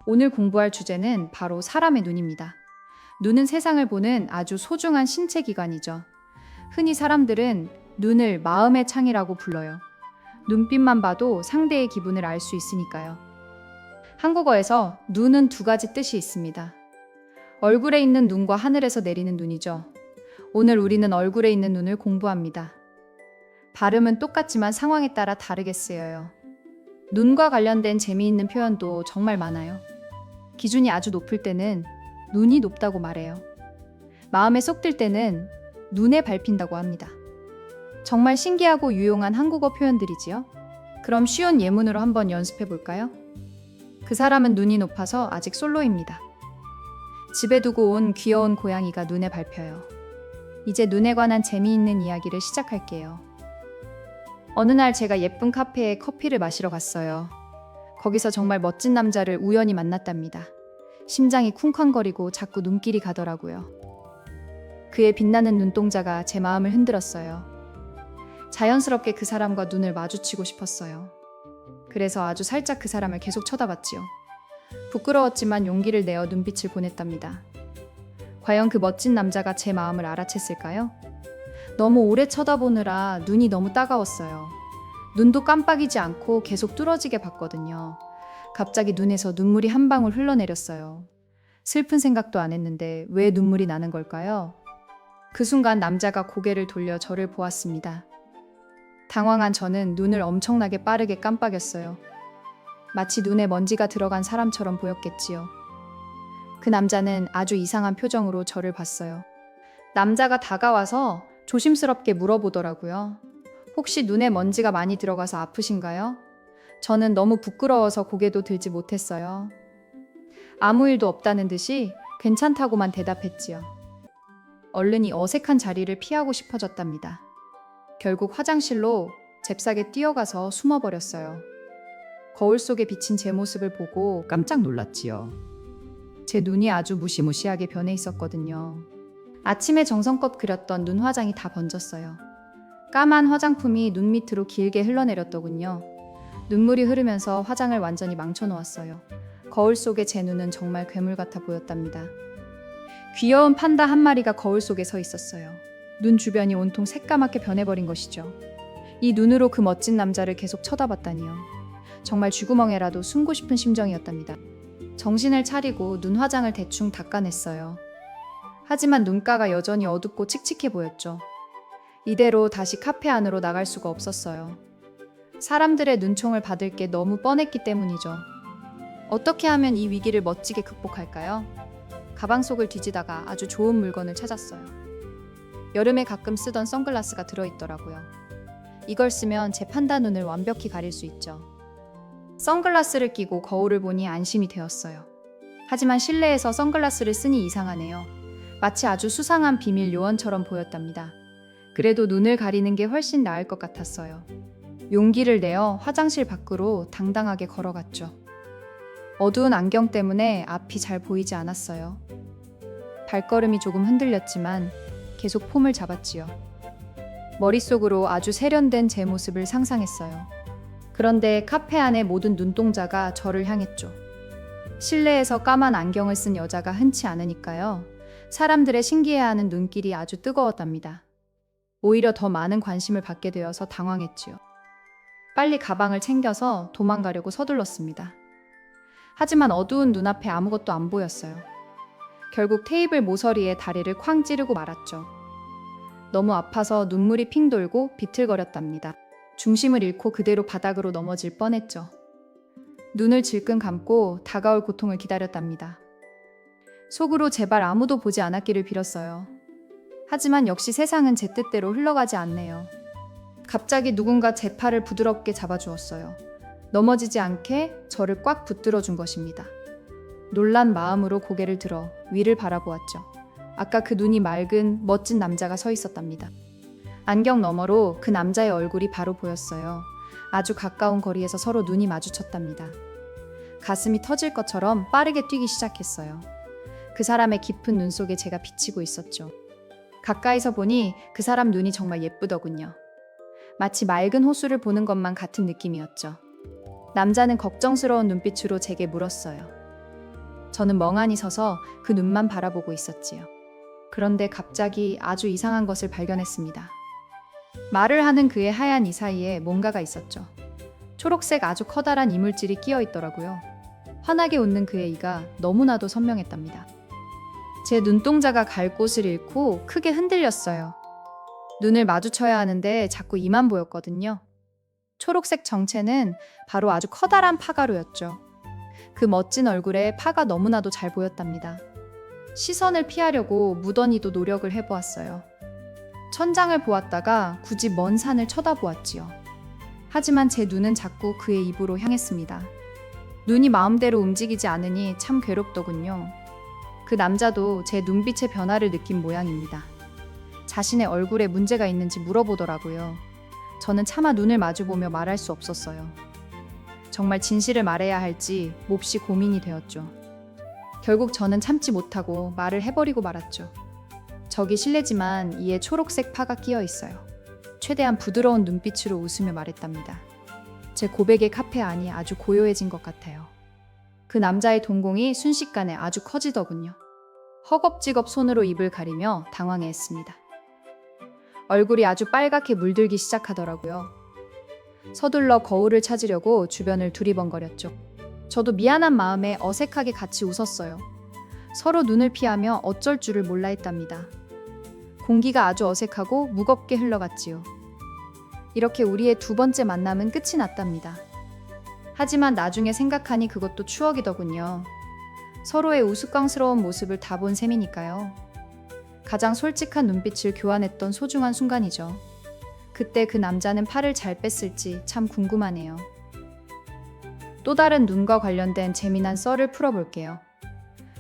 오늘 공부할 주제는 바로 사람의 눈입니다. 눈은 세상을 보는 아주 소중한 신체 기관이죠. 흔히 사람들은 눈을 마음의 창이라고 불러요. 눈빛만 봐도 상대의 기분을 알 수 있으니까요. 한국어에서 눈은 두 가지 뜻이 있습니다. 얼굴에 있는 눈과 하늘에서 내리는 눈이죠. 오늘 우리는 얼굴에 있는 눈을 공부합니다. 발음은 똑같지만 상황에 따라 다르게 쓰여요. 눈과 관련된 재미있는 표현도 정말 많아요. 기준이 아주 높을 때는 눈이 높다고 말해요. 마음에 쏙 들 때는 눈에 밟힌다고 합니다. 정말 신기하고 유용한 한국어 표현들이지요. 그럼 쉬운 예문으로 한번 연습해 볼까요? 그 사람은 눈이 높아서 아직 솔로입니다. 집에 두고 온 귀여운 고양이가 눈에 밟혀요. 이제 눈에 관한 재미있는 이야기를 시작할게요. 어느 날 제가 예쁜 카페에 커피를 마시러 갔어요. 거기서 정말 멋진 남자를 우연히 만났답니다. 심장이 쿵쾅거리고 자꾸 눈길이 가더라고요. 그의 빛나는 눈동자가 제 마음을 흔들었어요. 자연스럽게 그 사람과 눈을 마주치고 싶었어요. 그래서 아주 살짝 그 사람을 계속 쳐다봤지요. 부끄러웠지만 용기를 내어 눈빛을 보냈답니다. 과연 그 멋진 남자가 제 마음을 알아챘을까요? 너무 오래 쳐다보느라 눈이 너무 따가웠어요. 눈도 깜빡이지 않고 계속 뚫어지게 봤거든요. 갑자기 눈에서 눈물이 한 방울 흘러내렸어요. 슬픈 생각도 안 했는데 왜 눈물이 나는 걸까요? 그 순간 남자가 고개를 돌려 저를 보았습니다. 당황한 저는 눈을 엄청나게 빠르게 깜빡였어요. 마치 눈에 먼지가 들어간 사람처럼 보였겠지요. 그 남자는 아주 이상한 표정으로 저를 봤어요. 남자가 다가와서 조심스럽게 물어보더라고요. 혹시 눈에 먼지가 많이 들어가서 아프신가요? 저는 너무 부끄러워서 고개도 들지 못했어요. 아무 일도 없다는 듯이 괜찮다고만 대답했지요. 얼른 이 어색한 자리를 피하고 싶어졌답니다. 결국 화장실로 잽싸게 뛰어가서 숨어버렸어요. 거울 속에 비친 제 모습을 보고 깜짝 놀랐지요. 제 눈이 아주 무시무시하게 변해 있었거든요. 아침에 정성껏 그렸던 눈 화장이 다 번졌어요. 까만 화장품이 눈 밑으로 길게 흘러내렸더군요. 눈물이 흐르면서 화장을 완전히 망쳐놓았어요. 거울 속의 제 눈은 정말 괴물 같아 보였답니다. 귀여운 판다 한 마리가 거울 속에 서 있었어요. 눈 주변이 온통 새까맣게 변해버린 것이죠. 이 눈으로 그 멋진 남자를 계속 쳐다봤다니요. 정말 쥐구멍에라도 숨고 싶은 심정이었답니다. 정신을 차리고 눈 화장을 대충 닦아냈어요. 하지만 눈가가 여전히 어둡고 칙칙해 보였죠. 이대로 다시 카페 안으로 나갈 수가 없었어요. 사람들의 눈총을 받을 게 너무 뻔했기 때문이죠. 어떻게 하면 이 위기를 멋지게 극복할까요? 가방 속을 뒤지다가 아주 좋은 물건을 찾았어요. 여름에 가끔 쓰던 선글라스가 들어있더라고요. 이걸 쓰면 제 판다 눈을 완벽히 가릴 수 있죠. 선글라스를 끼고 거울을 보니 안심이 되었어요. 하지만 실내에서 선글라스를 쓰니 이상하네요. 마치 아주 수상한 비밀 요원처럼 보였답니다. 그래도 눈을 가리는 게 훨씬 나을 것 같았어요. 용기를 내어 화장실 밖으로 당당하게 걸어갔죠. 어두운 안경 때문에 앞이 잘 보이지 않았어요. 발걸음이 조금 흔들렸지만 계속 폼을 잡았지요. 머릿속으로 아주 세련된 제 모습을 상상했어요. 그런데 카페 안의 모든 눈동자가 저를 향했죠. 실내에서 까만 안경을 쓴 여자가 흔치 않으니까요. 사람들의 신기해하는 눈길이 아주 뜨거웠답니다. 오히려 더 많은 관심을 받게 되어서 당황했지요. 빨리 가방을 챙겨서 도망가려고 서둘렀습니다. 하지만 어두운 눈앞에 아무것도 안 보였어요. 결국 테이블 모서리에 다리를 쾅 찌르고 말았죠. 너무 아파서 눈물이 핑 돌고 비틀거렸답니다. 중심을 잃고 그대로 바닥으로 넘어질 뻔했죠. 눈을 질끈 감고 다가올 고통을 기다렸답니다. 속으로 제발 아무도 보지 않았기를 빌었어요. 하지만 역시 세상은 제 뜻대로 흘러가지 않네요. 갑자기 누군가 제 팔을 부드럽게 잡아주었어요. 넘어지지 않게 저를 꽉 붙들어 준 것입니다. 놀란 마음으로 고개를 들어 위를 바라보았죠. 아까 그 눈이 맑은 멋진 남자가 서 있었답니다. 안경 너머로 그 남자의 얼굴이 바로 보였어요. 아주 가까운 거리에서 서로 눈이 마주쳤답니다. 가슴이 터질 것처럼 빠르게 뛰기 시작했어요. 그 사람의 깊은 눈 속에 제가 비치고 있었죠. 가까이서 보니 그 사람 눈이 정말 예쁘더군요. 마치 맑은 호수를 보는 것만 같은 느낌이었죠. 남자는 걱정스러운 눈빛으로 제게 물었어요. 저는 멍하니 서서 그 눈만 바라보고 있었지요. 그런데 갑자기 아주 이상한 것을 발견했습니다. 말을 하는 그의 하얀 이 사이에 뭔가가 있었죠. 초록색 아주 커다란 이물질이 끼어 있더라고요. 환하게 웃는 그의 이가 너무나도 선명했답니다. 제 눈동자가 갈 곳을 잃고 크게 흔들렸어요. 눈을 마주쳐야 하는데 자꾸 이만 보였거든요. 초록색 정체는 바로 아주 커다란 파가루였죠. 그 멋진 얼굴에 파가 너무나도 잘 보였답니다. 시선을 피하려고 무던히도 노력을 해보았어요. 천장을 보았다가 굳이 먼 산을 쳐다보았지요. 하지만 제 눈은 자꾸 그의 입으로 향했습니다. 눈이 마음대로 움직이지 않으니 참 괴롭더군요. 그 남자도 제 눈빛의 변화를 느낀 모양입니다. 자신의 얼굴에 문제가 있는지 물어보더라고요. 저는 차마 눈을 마주보며 말할 수 없었어요. 정말 진실을 말해야 할지 몹시 고민이 되었죠. 결국 저는 참지 못하고 말을 해버리고 말았죠. 저기 실례지만 이에 초록색 파가 끼어 있어요. 최대한 부드러운 눈빛으로 웃으며 말했답니다. 제 고백의 카페 안이 아주 고요해진 것 같아요. 그 남자의 동공이 순식간에 아주 커지더군요. 허겁지겁 손으로 입을 가리며 당황해했습니다. 얼굴이 아주 빨갛게 물들기 시작하더라고요. 서둘러 거울을 찾으려고 주변을 두리번거렸죠. 저도 미안한 마음에 어색하게 같이 웃었어요. 서로 눈을 피하며 어쩔 줄을 몰라 했답니다. 공기가 아주 어색하고 무겁게 흘러갔지요. 이렇게 우리의 두 번째 만남은 끝이 났답니다. 하지만 나중에 생각하니 그것도 추억이더군요. 서로의 우스꽝스러운 모습을 다 본 셈이니까요. 가장 솔직한 눈빛을 교환했던 소중한 순간이죠. 그때 그 남자는 팔을 잘 뺐을지 참 궁금하네요. 또 다른 눈과 관련된 재미난 썰을 풀어볼게요.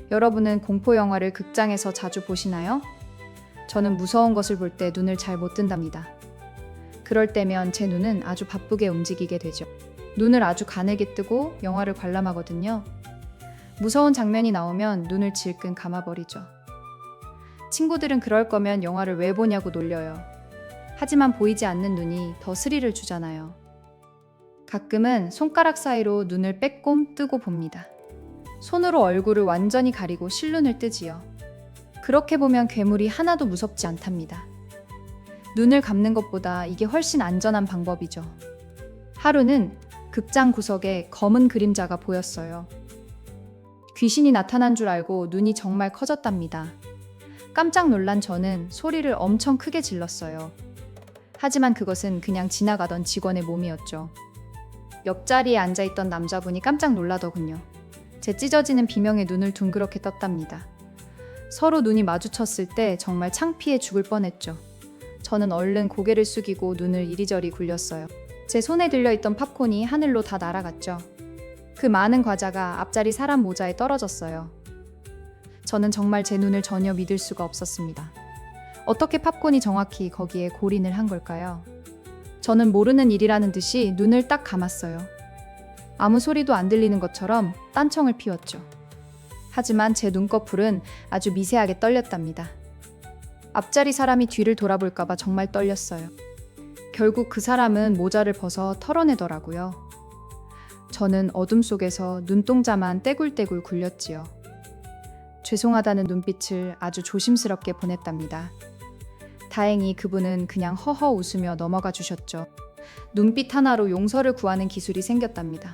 여러분은 공포 영화를 극장에서 자주 보시나요? 저는 무서운 것을 볼 때 눈을 잘 못 뜬답니다. 그럴 때면 제 눈은 아주 바쁘게 움직이게 되죠. 눈을 아주 가늘게 뜨고 영화를 관람하거든요. 무서운 장면이 나오면 눈을 질끈 감아버리죠. 친구들은 그럴 거면 영화를 왜 보냐고 놀려요. 하지만 보이지 않는 눈이 더 스릴을 주잖아요. 가끔은 손가락 사이로 눈을 빼꼼 뜨고 봅니다. 손으로 얼굴을 완전히 가리고 실눈을 뜨지요. 그렇게 보면 괴물이 하나도 무섭지 않답니다. 눈을 감는 것보다 이게 훨씬 안전한 방법이죠. 하루는 극장 구석에 검은 그림자가 보였어요. 귀신이 나타난 줄 알고 눈이 정말 커졌답니다. 깜짝 놀란 저는 소리를 엄청 크게 질렀어요. 하지만 그것은 그냥 지나가던 직원의 몸이었죠. 옆자리에 앉아있던 남자분이 깜짝 놀라더군요. 제 찢어지는 비명에 눈을 둥그렇게 떴답니다. 서로 눈이 마주쳤을 때 정말 창피해 죽을 뻔했죠. 저는 얼른 고개를 숙이고 눈을 이리저리 굴렸어요. 제 손에 들려있던 팝콘이 하늘로 다 날아갔죠. 그 많은 과자가 앞자리 사람 모자에 떨어졌어요. 저는 정말 제 눈을 전혀 믿을 수가 없었습니다. 어떻게 팝콘이 정확히 거기에 골인을 한 걸까요? 저는 모르는 일이라는 듯이 눈을 딱 감았어요. 아무 소리도 안 들리는 것처럼 딴청을 피웠죠. 하지만 제 눈꺼풀은 아주 미세하게 떨렸답니다. 앞자리 사람이 뒤를 돌아볼까봐 정말 떨렸어요. 결국 그 사람은 모자를 벗어 털어내더라고요. 저는 어둠 속에서 눈동자만 떼굴떼굴 굴렸지요. 죄송하다는 눈빛을 아주 조심스럽게 보냈답니다. 다행히 그분은 그냥 허허 웃으며 넘어가 주셨죠. 눈빛 하나로 용서를 구하는 기술이 생겼답니다.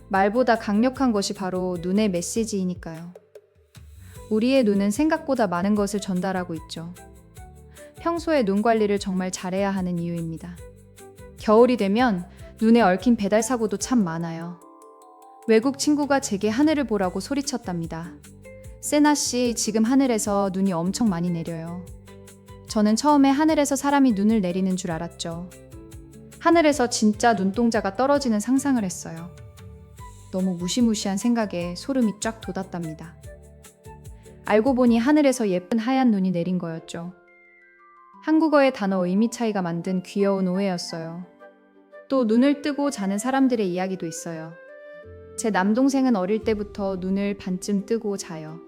말보다 강력한 것이 바로 눈의 메시지이니까요. 우리의 눈은 생각보다 많은 것을 전달하고 있죠. 평소에 눈 관리를 정말 잘해야 하는 이유입니다. 겨울이 되면 눈에 얽힌 배달 사고도 참 많아요. 외국 친구가 제게 하늘을 보라고 소리쳤답니다. 세나 씨, 지금 하늘에서 눈이 엄청 많이 내려요. 저는 처음에 하늘에서 사람이 눈을 내리는 줄 알았죠. 하늘에서 진짜 눈동자가 떨어지는 상상을 했어요. 너무 무시무시한 생각에 소름이 쫙 돋았답니다. 알고 보니 하늘에서 예쁜 하얀 눈이 내린 거였죠. 한국어의 단어 의미 차이가 만든 귀여운 오해였어요. 또 눈을 뜨고 자는 사람들의 이야기도 있어요. 제 남동생은 어릴 때부터 눈을 반쯤 뜨고 자요.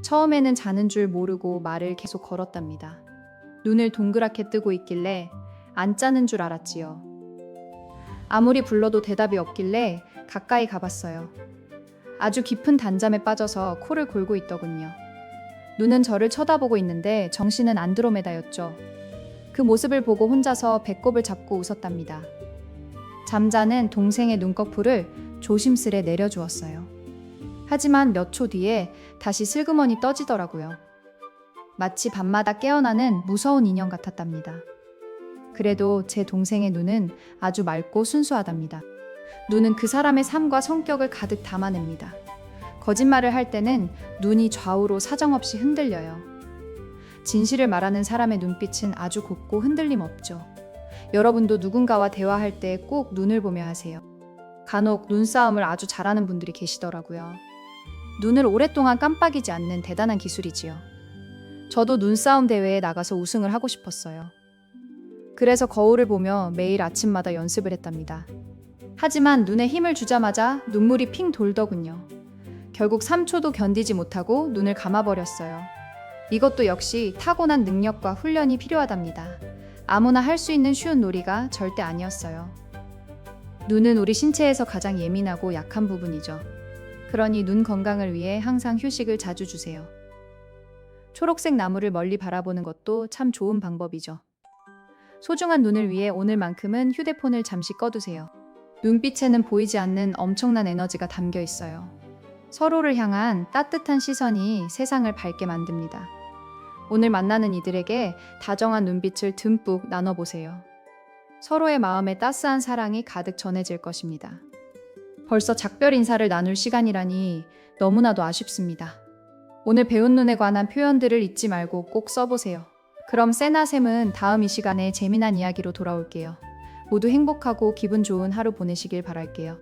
처음에는 자는 줄 모르고 말을 계속 걸었답니다. 눈을 동그랗게 뜨고 있길래 안 자는 줄 알았지요. 아무리 불러도 대답이 없길래 가까이 가봤어요. 아주 깊은 단잠에 빠져서 코를 골고 있더군요. 눈은 저를 쳐다보고 있는데 정신은 안드로메다였죠. 그 모습을 보고 혼자서 배꼽을 잡고 웃었답니다. 잠자는 동생의 눈꺼풀을 조심스레 내려주었어요. 하지만 몇 초 뒤에 다시 슬그머니 떠지더라고요. 마치 밤마다 깨어나는 무서운 인형 같았답니다. 그래도 제 동생의 눈은 아주 맑고 순수하답니다. 눈은 그 사람의 삶과 성격을 가득 담아냅니다. 거짓말을 할 때는 눈이 좌우로 사정없이 흔들려요. 진실을 말하는 사람의 눈빛은 아주 곱고 흔들림 없죠. 여러분도 누군가와 대화할 때 꼭 눈을 보며 하세요. 간혹 눈싸움을 아주 잘하는 분들이 계시더라고요. 눈을 오랫동안 깜빡이지 않는 대단한 기술이지요. 저도 눈싸움 대회에 나가서 우승을 하고 싶었어요. 그래서 거울을 보며 매일 아침마다 연습을 했답니다. 하지만 눈에 힘을 주자마자 눈물이 핑 돌더군요. 결국 3초도 견디지 못하고 눈을 감아버렸어요. 이것도 역시 타고난 능력과 훈련이 필요하답니다. 아무나 할 수 있는 쉬운 놀이가 절대 아니었어요. 눈은 우리 신체에서 가장 예민하고 약한 부분이죠. 그러니 눈 건강을 위해 항상 휴식을 자주 주세요. 초록색 나무를 멀리 바라보는 것도 참 좋은 방법이죠. 소중한 눈을 위해 오늘만큼은 휴대폰을 잠시 꺼두세요. 눈빛에는 보이지 않는 엄청난 에너지가 담겨 있어요. 서로를 향한 따뜻한 시선이 세상을 밝게 만듭니다. 오늘 만나는 이들에게 다정한 눈빛을 듬뿍 나눠보세요. 서로의 마음에 따스한 사랑이 가득 전해질 것입니다. 벌써 작별 인사를 나눌 시간이라니 너무나도 아쉽습니다. 오늘 배운 눈에 관한 표현들을 잊지 말고 꼭 써보세요. 그럼 세나쌤은 다음 이 시간에 재미난 이야기로 돌아올게요. 모두 행복하고 기분 좋은 하루 보내시길 바랄게요.